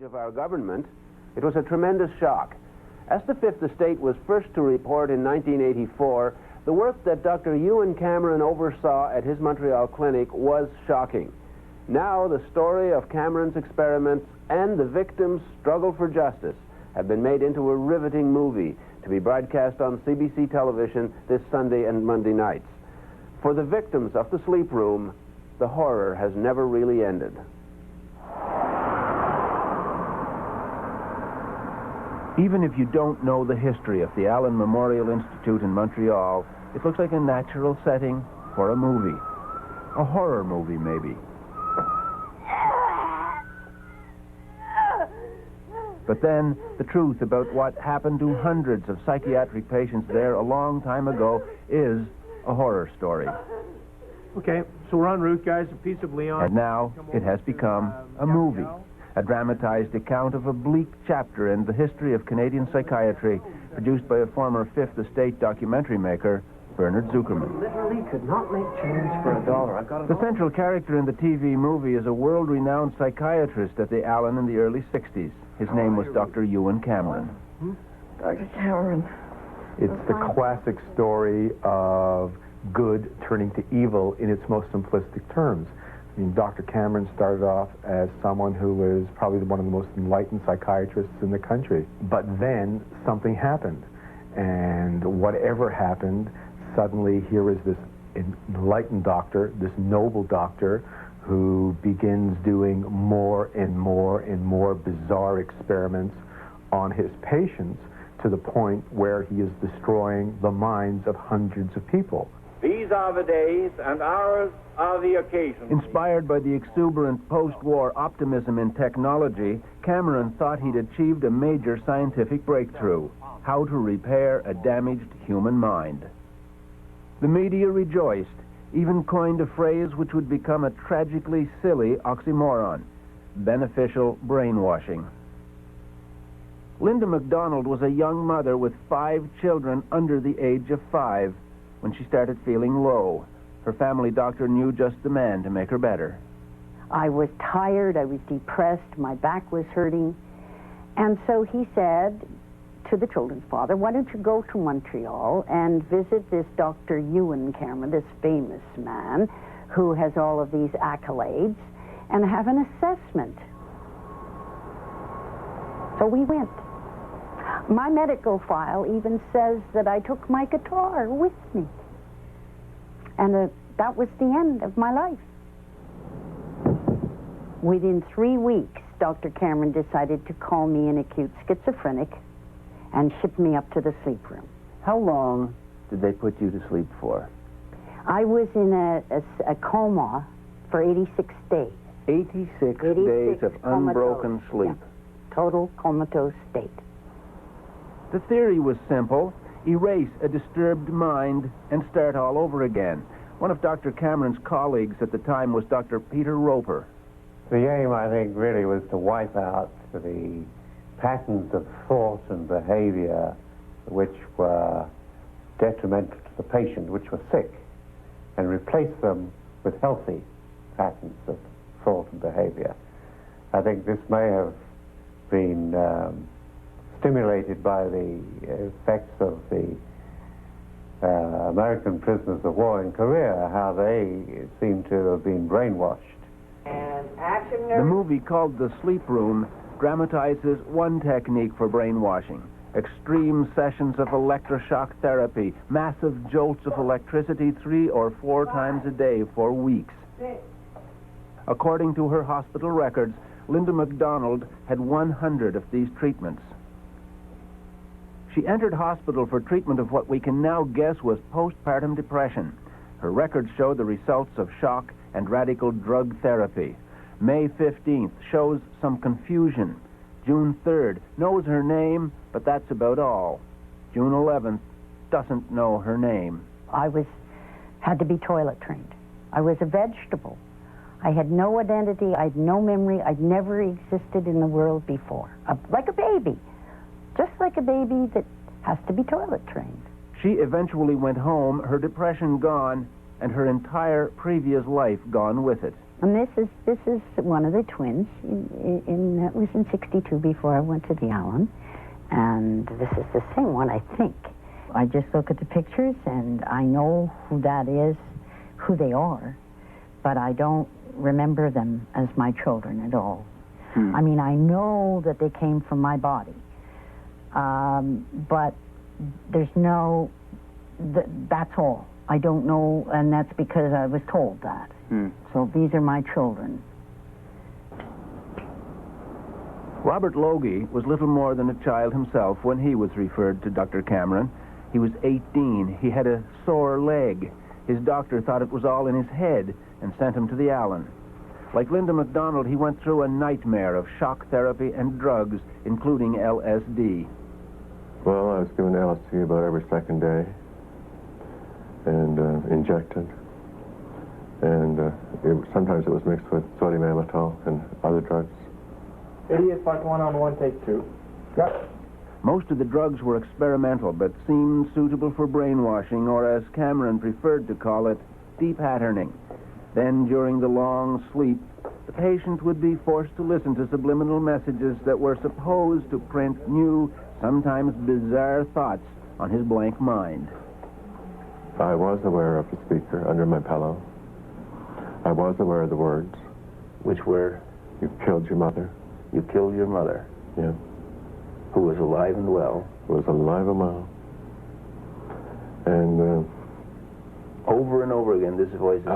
of our government, it was a tremendous shock. As the Fifth Estate was first to report in 1984, the work that Dr. Ewen Cameron oversaw at his Montreal clinic was shocking. Now the story of Cameron's experiments and the victims' struggle for justice have been made into a riveting movie to be broadcast on CBC television this Sunday and Monday nights. For the victims of the sleep room, the horror has never really ended. Even if you don't know the history of the Allan Memorial Institute in Montreal, it looks like a natural setting for a movie. A horror movie, maybe. But then, the truth about what happened to hundreds of psychiatric patients there a long time ago is a horror story. Okay, so we're en route, guys. A piece of Leon. And now, it has become a movie. A dramatized account of a bleak chapter in the history of Canadian psychiatry, produced by a former Fifth Estate documentary maker, Bernard Zuckerman. Literally could not make change for $1. I've got it. The central character in the TV movie is a world-renowned psychiatrist at the Allan in the early 60s. His name was Dr. Ewen Cameron. Dr. Cameron. It's the classic story of good turning to evil in its most simplistic terms. I mean, Dr. Cameron started off as someone who was probably one of the most enlightened psychiatrists in the country. But then something happened. And whatever happened, suddenly here is this enlightened doctor, this noble doctor, who begins doing more and more and more bizarre experiments on his patients to the point where he is destroying the minds of hundreds of people. These are the days, and ours are the occasions. Inspired by the exuberant post-war optimism in technology, Cameron thought he'd achieved a major scientific breakthrough: how to repair a damaged human mind. The media rejoiced, even coined a phrase which would become a tragically silly oxymoron: beneficial brainwashing. Linda MacDonald was a young mother with 5 children under the age of 5 when she started feeling low. Her family doctor knew just the man to make her better. I was tired, I was depressed, my back was hurting. And so he said to the children's father, why don't you go to Montreal and visit this Dr. Ewen Cameron, this famous man who has all of these accolades, and have an assessment. So we went. My medical file even says that I took my guitar with me. And that was the end of my life. Within 3 weeks, Dr. Cameron decided to call me an acute schizophrenic and ship me up to the sleep room. How long did they put you to sleep for? I was in a coma for 86 days. 86 days of unbroken sleep. Yeah. Total comatose state. The theory was simple: erase a disturbed mind and start all over again. One of Dr. Cameron's colleagues at the time was Dr. Peter Roper. The aim, I think, really was to wipe out the patterns of thought and behavior which were detrimental to the patient, which were sick, and replace them with healthy patterns of thought and behavior. I think this may have been stimulated by the effects of the American prisoners of war in Korea, how they seem to have been brainwashed. And action. The movie, called The Sleep Room, dramatizes one technique for brainwashing: extreme sessions of electroshock therapy, massive jolts of electricity 3 or 4 times a day for weeks. According to her hospital records, Linda MacDonald had 100 of these treatments. She entered hospital for treatment of what we can now guess was postpartum depression. Her records show the results of shock and radical drug therapy. May 15th shows some confusion. June 3rd knows her name, but that's about all. June 11th doesn't know her name. I had to be toilet trained. I was a vegetable. I had no identity, I had no memory, I'd never existed in the world before. Like a baby. Just like a baby that has to be toilet trained. She eventually went home, her depression gone, and her entire previous life gone with it. And this is one of the twins. That was in '62 before I went to the Allan, and this is the same one, I think. I just look at the pictures and I know who that is, who they are, but I don't remember them as my children at all. I mean, I know that they came from my body, but there's no. That's all. I don't know, and that's because I was told that. So these are my children. Robert Logie was little more than a child himself when he was referred to Dr. Cameron. He was 18. He had a sore leg. His doctor thought it was all in his head and sent him to the Allan. Like Linda MacDonald, he went through a nightmare of shock therapy and drugs, including LSD. Well, I was given LSD about every second day and injected. And sometimes it was mixed with sodium amytal and other drugs. 88 part 1 on 1, take 2. Yep. Most of the drugs were experimental, but seemed suitable for brainwashing, or as Cameron preferred to call it, de-patterning. Then, during the long sleep, the patient would be forced to listen to subliminal messages that were supposed to print new, sometimes bizarre thoughts on his blank mind. I was aware of the speaker under my pillow. I was aware of the words. Which were? You killed your mother. You killed your mother. Yeah. Who was alive and well. Who was alive and well. And over and over again, this voice is...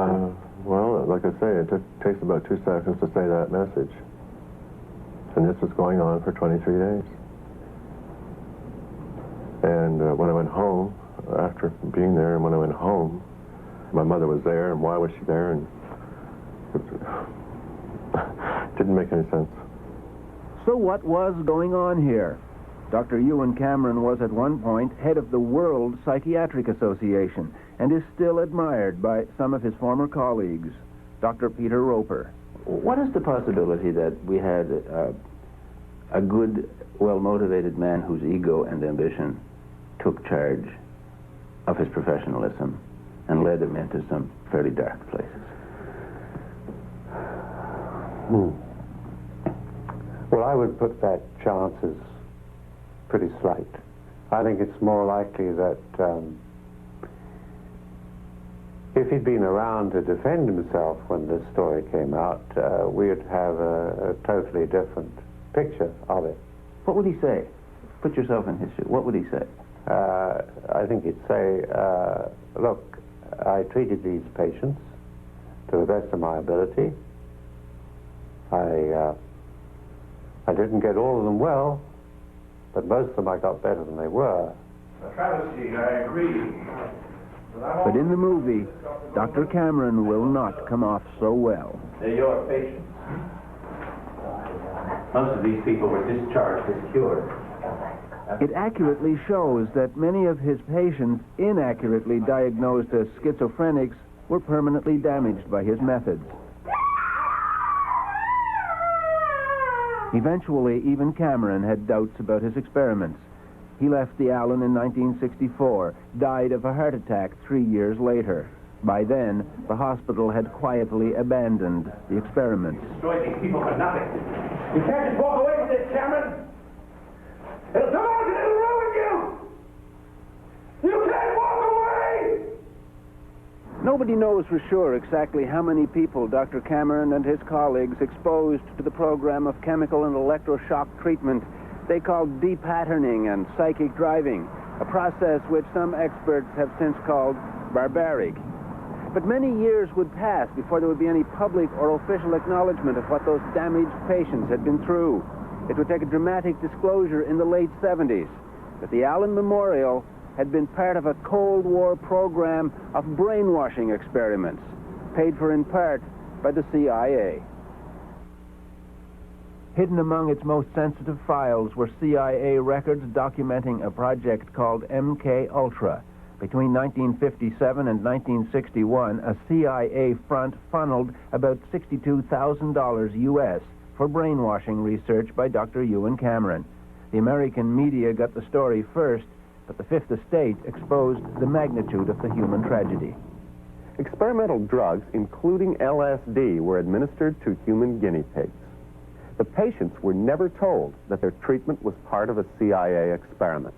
well, like I say, it takes about 2 seconds to say that message. And this was going on for 23 days. And when I went home, after being there, and when I went home, my mother was there, and why was she there? And it didn't make any sense. So what was going on here? Dr. Ewen Cameron was at one point head of the World Psychiatric Association and is still admired by some of his former colleagues. Dr. Peter Roper. What is the possibility that we had a good, well-motivated man whose ego and ambition took charge of his professionalism and led him into some fairly dark places? Well, I would put that chance as pretty slight. I think it's more likely that if he'd been around to defend himself when this story came out, we'd have a totally different picture of it. What would he say? Put yourself in his shoes. What would he say? I think he'd say, look, I treated these patients to the best of my ability. I didn't get all of them well, but most of them I got better than they were. A travesty, I agree. But in the movie, Dr. Cameron will not come off so well. They're your patients. Most of these people were discharged as cured. It accurately shows that many of his patients, inaccurately diagnosed as schizophrenics, were permanently damaged by his methods. Eventually, even Cameron had doubts about his experiments. He left the Allan in 1964, died of a heart attack 3 years later. By then, the hospital had quietly abandoned the experiments. Destroy these people for nothing. You can't just walk away from this, Cameron. It'll come out and it'll ruin you. You can't walk away. Nobody knows for sure exactly how many people Dr. Cameron and his colleagues exposed to the program of chemical and electroshock treatment they called de-patterning and psychic driving, a process which some experts have since called barbaric. But many years would pass before there would be any public or official acknowledgement of what those damaged patients had been through. It would take a dramatic disclosure in the late 70s that the Allan Memorial had been part of a Cold War program of brainwashing experiments, paid for in part by the CIA. Hidden among its most sensitive files were CIA records documenting a project called MKUltra. Between 1957 and 1961, a CIA front funneled about $62,000 U.S. for brainwashing research by Dr. Ewen Cameron. The American media got the story first, but the Fifth Estate exposed the magnitude of the human tragedy. Experimental drugs, including LSD, were administered to human guinea pigs. The patients were never told that their treatment was part of a CIA experiment.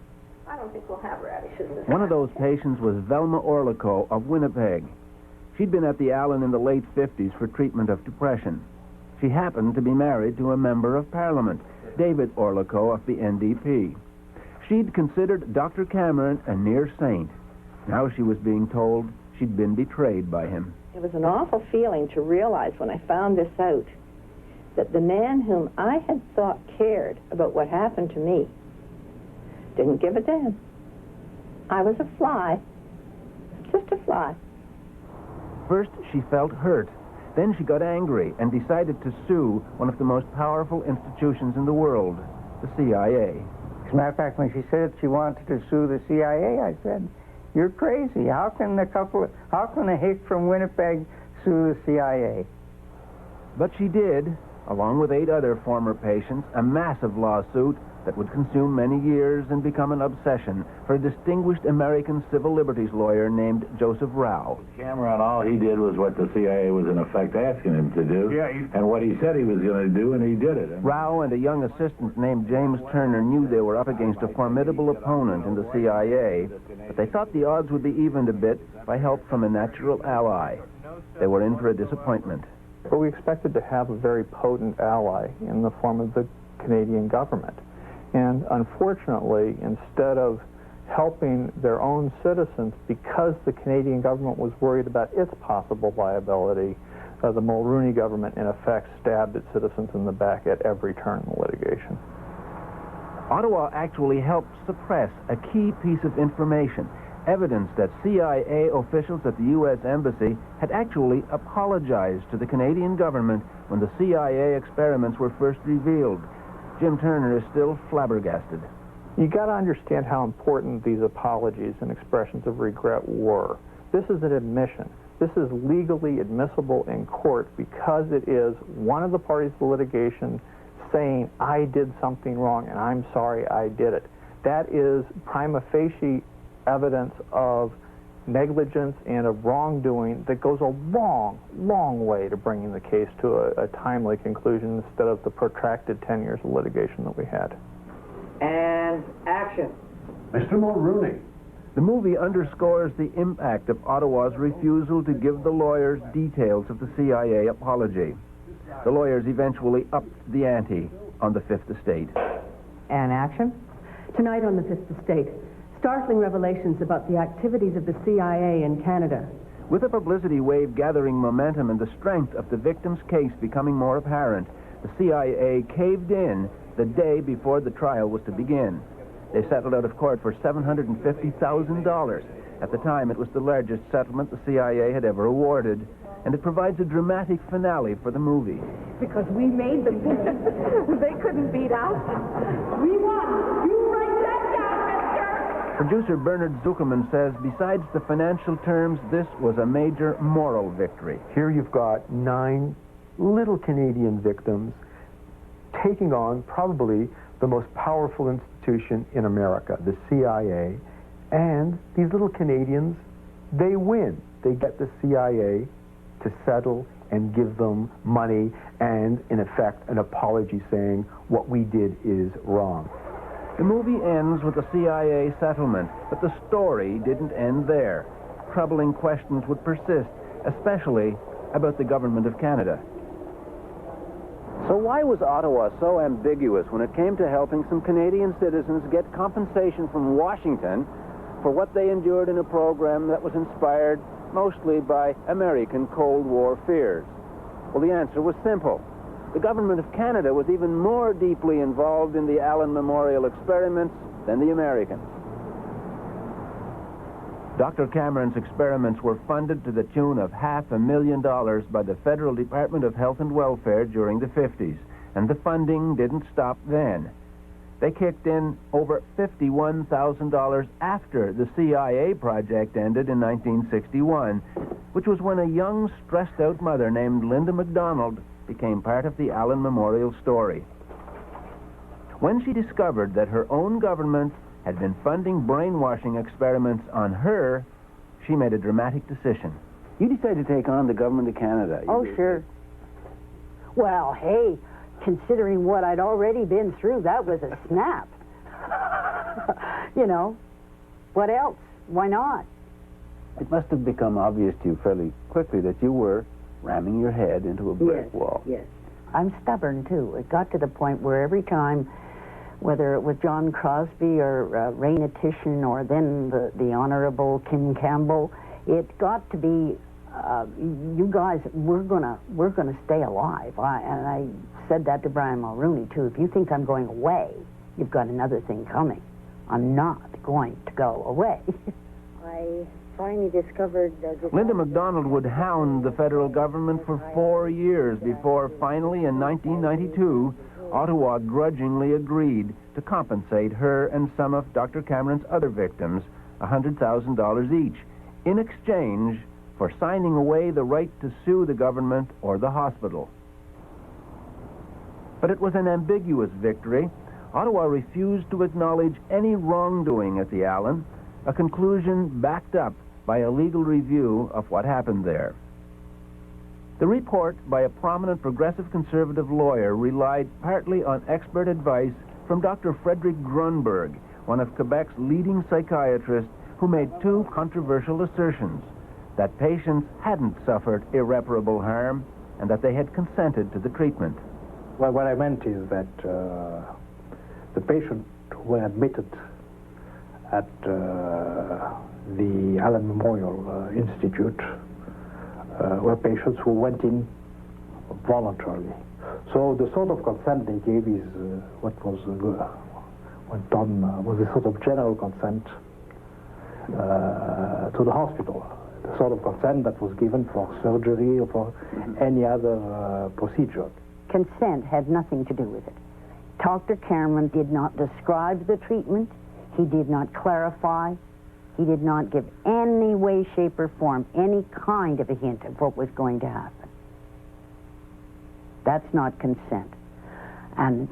I don't think we'll have radishes. One of those patients was Velma Orlico of Winnipeg. She'd been at the Allen in the late 50s for treatment of depression. She happened to be married to a member of Parliament, David Orlico of the NDP. She'd considered Dr. Cameron a near saint. Now she was being told she'd been betrayed by him. It was an awful feeling to realize when I found this out that the man whom I had thought cared about what happened to me didn't give a damn. I was a fly, just a fly. First, she felt hurt. Then she got angry and decided to sue one of the most powerful institutions in the world, the CIA. As a matter of fact, when she said she wanted to sue the CIA, I said, "You're crazy. How can a hick from Winnipeg sue the CIA?" But she did, along with 8 other former patients, a massive lawsuit that would consume many years and become an obsession for a distinguished American civil liberties lawyer named Joseph Rao. Cameron, all he did was what the CIA was in effect asking him to do, and what he said he was going to do, and he did it. Rao and a young assistant named James Turner knew they were up against a formidable opponent in the CIA, but they thought the odds would be evened a bit by help from a natural ally. They were in for a disappointment. But we expected to have a very potent ally in the form of the Canadian government. And unfortunately, instead of helping their own citizens because the Canadian government was worried about its possible liability, the Mulroney government, in effect, stabbed its citizens in the back at every turn in the litigation. Ottawa actually helped suppress a key piece of information, evidence that CIA officials at the U.S. Embassy had actually apologized to the Canadian government when the CIA experiments were first revealed. Jim Turner is still flabbergasted. You got to understand how important these apologies and expressions of regret were. This is an admission. This is legally admissible in court because it is one of the parties to the litigation saying, "I did something wrong and I'm sorry I did it." That is prima facie evidence of negligence and of wrongdoing that goes a long, long way to bringing the case to a timely conclusion instead of the protracted 10 years of litigation that we had. And action. Mr. Mulroney. The movie underscores the impact of Ottawa's refusal to give the lawyers details of the CIA apology. The lawyers eventually upped the ante on the Fifth Estate. And action? Tonight on the Fifth Estate, startling revelations about the activities of the CIA in Canada. With the publicity wave gathering momentum and the strength of the victim's case becoming more apparent, the CIA caved in the day before the trial was to begin. They settled out of court for $750,000. At the time, it was the largest settlement the CIA had ever awarded, and it provides a dramatic finale for the movie. Because we made them. They couldn't beat us. We won. You write that down, mister. Producer Bernard Zuckerman says, besides the financial terms, this was a major moral victory. Here you've got 9 little Canadian victims taking on probably the most powerful institution in America, the CIA, and these little Canadians, they win. They get the CIA to settle and give them money and, in effect, an apology saying what we did is wrong. The movie ends with a CIA settlement, but the story didn't end there. Troubling questions would persist, especially about the government of Canada. So why was Ottawa so ambiguous when it came to helping some Canadian citizens get compensation from Washington for what they endured in a program that was inspired mostly by American Cold War fears? Well, the answer was simple. The government of Canada was even more deeply involved in the Allan Memorial experiments than the Americans. Dr. Cameron's experiments were funded to the tune of $500,000 by the Federal Department of Health and Welfare during the 50s, and the funding didn't stop then. They kicked in over $51,000 after the CIA project ended in 1961, which was when a young, stressed-out mother named Linda MacDonald became part of the Allan Memorial story. When she discovered that her own government had been funding brainwashing experiments on her, she made a dramatic decision. You decided to take on the government of Canada. Oh, sure. Well, hey, considering what I'd already been through, that was a snap. You know, what else? Why not? It must have become obvious to you fairly quickly that you were ramming your head into a brick wall. Yes. I'm stubborn, too. It got to the point where every time, whether it was John Crosby or Raina Titian or then the Honorable Kim Campbell, it got to be, you guys, we're gonna stay alive. And I said that to Brian Mulrooney, too. If you think I'm going away, you've got another thing coming. I'm not going to go away. I finally discovered... Linda MacDonald would hound the federal government for 4 years before finally in 1992, Ottawa grudgingly agreed to compensate her and some of Dr. Cameron's other victims $100,000 each in exchange for signing away the right to sue the government or the hospital. But it was an ambiguous victory. Ottawa refused to acknowledge any wrongdoing at the Allan, a conclusion backed up by a legal review of what happened there. The report by a prominent progressive conservative lawyer relied partly on expert advice from Dr. Frederick Grunberg, one of Quebec's leading psychiatrists, who made two controversial assertions: that patients hadn't suffered irreparable harm and that they had consented to the treatment. Well, what I meant is that the patients who were admitted at the Allan Memorial Institute were patients who went in voluntarily. So the sort of consent they gave is what was went on was a sort of general consent to the hospital. The sort of consent that was given for surgery or for any other procedure. Consent had nothing to do with it. Dr. Cameron did not describe the treatment. He did not clarify. He did not give any way, shape, or form any kind of a hint of what was going to happen. That's not consent. And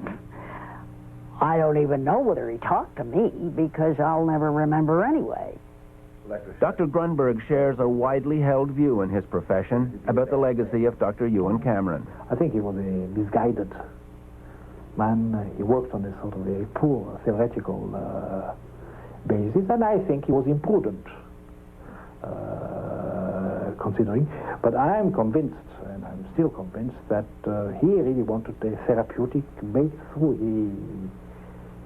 I don't even know whether he talked to me because I'll never remember anyway. Dr. Grunberg shares a widely held view in his profession about the legacy of Dr. Ewen Cameron. I think he was a misguided man. He worked on a sort of a poor theoretical basis, and I think he was imprudent, considering. But I am convinced, and I'm still convinced, that he really wanted a therapeutic breakthrough.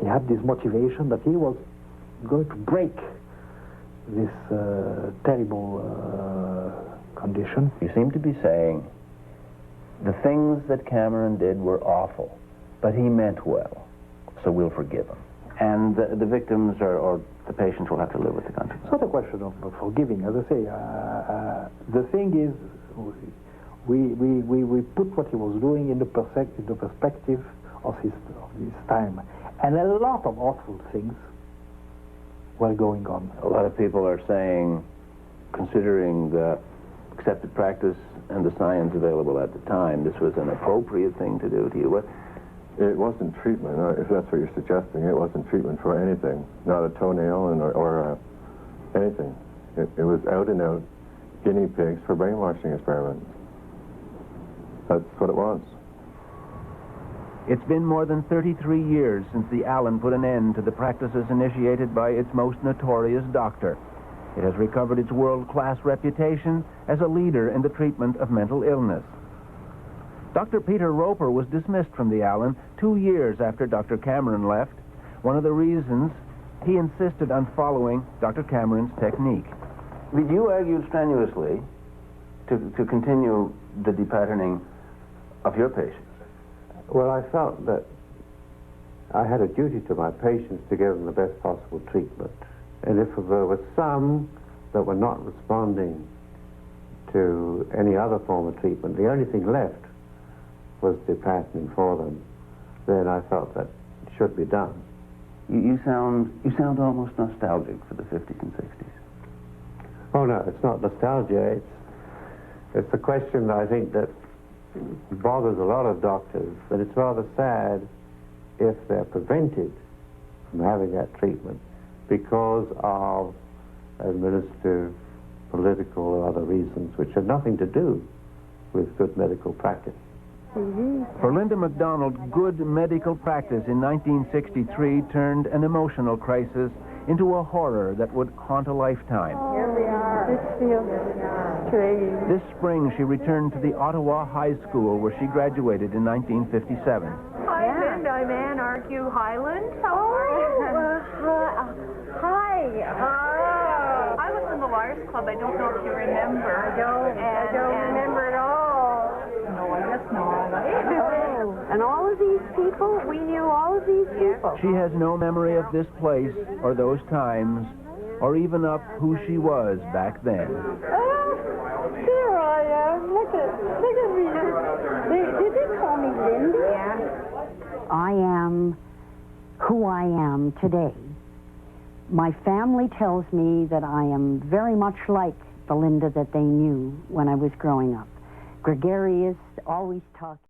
He had this motivation that he was going to break this terrible condition. You seem to be saying the things that Cameron did were awful, but he meant well, so we'll forgive him. And the victims or the patients will have to live with the consequences. It's not a question of forgiving. As I say, the thing is, we put what he was doing in the perspective of his time. And a lot of awful things were going on. A lot of people are saying, considering the accepted practice and the science available at the time, this was an appropriate thing to do to you. What? It wasn't treatment, if that's what you're suggesting. It wasn't treatment for anything, not a toenail or anything. It was out-and-out guinea pigs for brainwashing experiments. That's what it was. It's been more than 33 years since the Allan put an end to the practices initiated by its most notorious doctor. It has recovered its world-class reputation as a leader in the treatment of mental illness. Dr. Peter Roper was dismissed from the Allan 2 years after Dr. Cameron left. One of the reasons, he insisted on following Dr. Cameron's technique. Did you argue strenuously to continue the depatterning of your patients? Well, I felt that I had a duty to my patients to give them the best possible treatment. And if there were some that were not responding to any other form of treatment, the only thing left was depatterning for them, then I felt that it should be done. You sound almost nostalgic for the 50s and 60s. Oh, no, it's not nostalgia. It's a question that I think that bothers a lot of doctors, and it's rather sad if they're prevented from having that treatment because of administrative political or other reasons which had nothing to do with good medical practice. For Linda MacDonald, good medical practice in 1963 turned an emotional crisis into a horror that would haunt a lifetime. Here we are. This feels strange. This spring, she returned to the Ottawa High School, where she graduated in 1957. Hi, Linda. I'm Ann Argue Highland. How are you? Hi. I was in the Liars Club. I don't know if you remember. I don't remember at all. No, I guess not. And all of these people, we knew all of these people. She has no memory of this place or those times, or even of who she was back then. Oh, there I am. Look at me. Did they call me Linda? Yeah. I am who I am today. My family tells me that I am very much like the Linda that they knew when I was growing up. Gregarious, always talking.